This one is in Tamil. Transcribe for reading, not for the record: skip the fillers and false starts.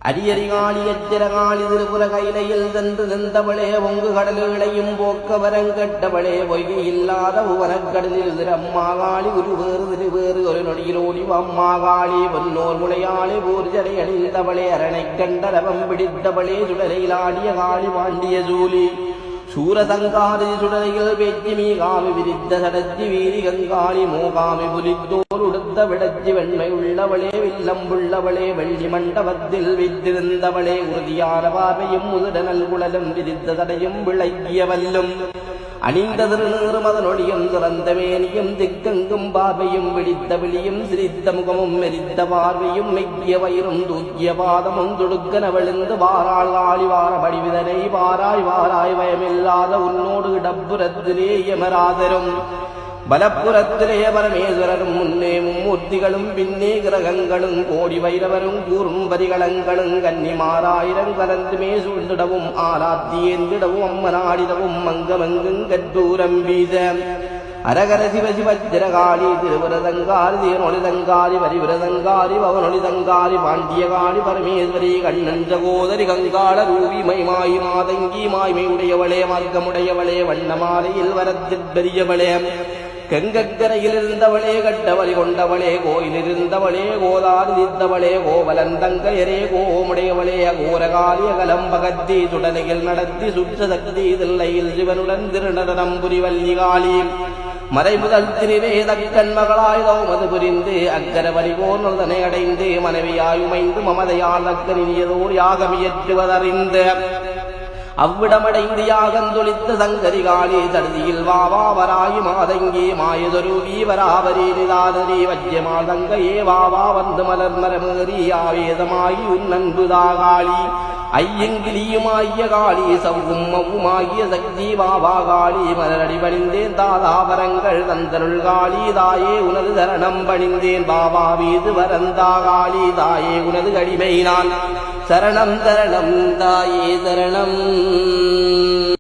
அரியரிகாளி எச்சிரகாளி திருபுர கைலையில் சென்று நின்றவளே பொங்கு கடல்களையும் போக்க வரங்கட்டவளே பொய்கை இல்லாத உவரக்கடலில் திரம்மாகாளி உருவேறு திருவேறு ஒரு நொடியிலோடி அம்மாகாளி பொன்னோர் முளையாளி பூர்ஜரை அணிந்தவளே அரணை கண்டரவம் பிடித்தவளே சுடரையிலாடிய காளி பாண்டிய ஜூலி சூரசங்காரி சுடரையில் பேச்சி மீகாமி விரித்த சடச்சி வீரி கங்காளி மோகாமி புலித்தோர் உடுத்த விடச்சி வெண்மை உள்ளவளே வில்லம்புள்ளவளே வெள்ளி மண்டபத்தில் வித்திருந்தவளே உறுதியான பார்வையும் முதுடனல் குழலும் விரித்த தடையும் விளக்கிய வல்லும் அணிந்த திருநீறும் அதனொடியும் துறந்த மேனியும் திக்கெங்கும் பார்வையும் விழித்த விழியும் சிரித்த முகமும் மெரித்த பார்வையும் மெக்கிய வயிறும் தூக்கிய பாதமும் துடுக்கன விழுந்து வாராள் காளி வார படிவிதனை வாராய் வாராய் பயமில்லாத உன்னோடு இடப்புறத்திலே யமராதரும் பலப்புறத்திலே பரமேஸ்வரரும் முன்னே மும்மூர்த்திகளும் பின்னே கிரகங்களும் கோடி வைரவரும் கூறும் பரிகளங்களும் கன்னிமாராயிரம் கலந்துமே சூழ்ந்திடவும் ஆராத்தியேந்திடவும் அம்மனாடிடவும் மங்கமங்கும் கற்றூரம் வீத அரகர சிவ சிவச்சிரகாளி திருவிரதங்காரி தேனொளிதங்காரி வரிவிரதங்காரி பவனொளிதங்காரி பாண்டியகாளி பரமேஸ்வரி கண்ணன் ஜகோதரி கங்காள ரூபி மைமாயி மாதங்கி மாய்மை உடையவளே மார்க்கமுடையவளே வண்ணமாலையில் வரத்தில் பெரியவளே கங்கக்கரையில் இருந்தவளே கட்டவழி கொண்டவளே கோயிலிருந்தவளே கோதாரி தீர்த்தவளே கோவலந்தங்கையரே கோமுடையவளே அகோரகாலிய கலம்பகத்தி சுடலையில் நடத்தி சுற்ற சக்தி தில்லையில் சிவனுடன் திருநடனம் புரிவல்லிகாளி மறைமுதல் திரிவேதக்கண் மகளாய் தோமது புரிந்து அக்கர வரிகோர்தனை அடைந்து மனைவியாயுமைந்து மமதையால் அக்கரினியதோர் யாகமியற்றுவதறிந்த அவ்விடமடைந்து யாகந்தொழித்த சங்கரிகாளி தடுதியில் வாவாவராயி மாதங்கி மாயதொரு வீவராவரி நிதானரி வஜ்யமால் தங்கையே வாவா வந்து மலர் மரமேறி ஆவேதமாயி உன்னன்புதாகாளி ஐயங்கிலியுமாகிய காளி சவ்வும் மவ்வுமாகிய சக்தி வாவா காளி மலரடி பணிந்தேன் தாதாபரங்கள் தந்தருள் காளி தாயே உனது தரணம் பணிந்தேன் பாபா வீது வரந்தா காளி தாயே உனது அடிமை நான் சரணம் தரணம் தாயே சரணம்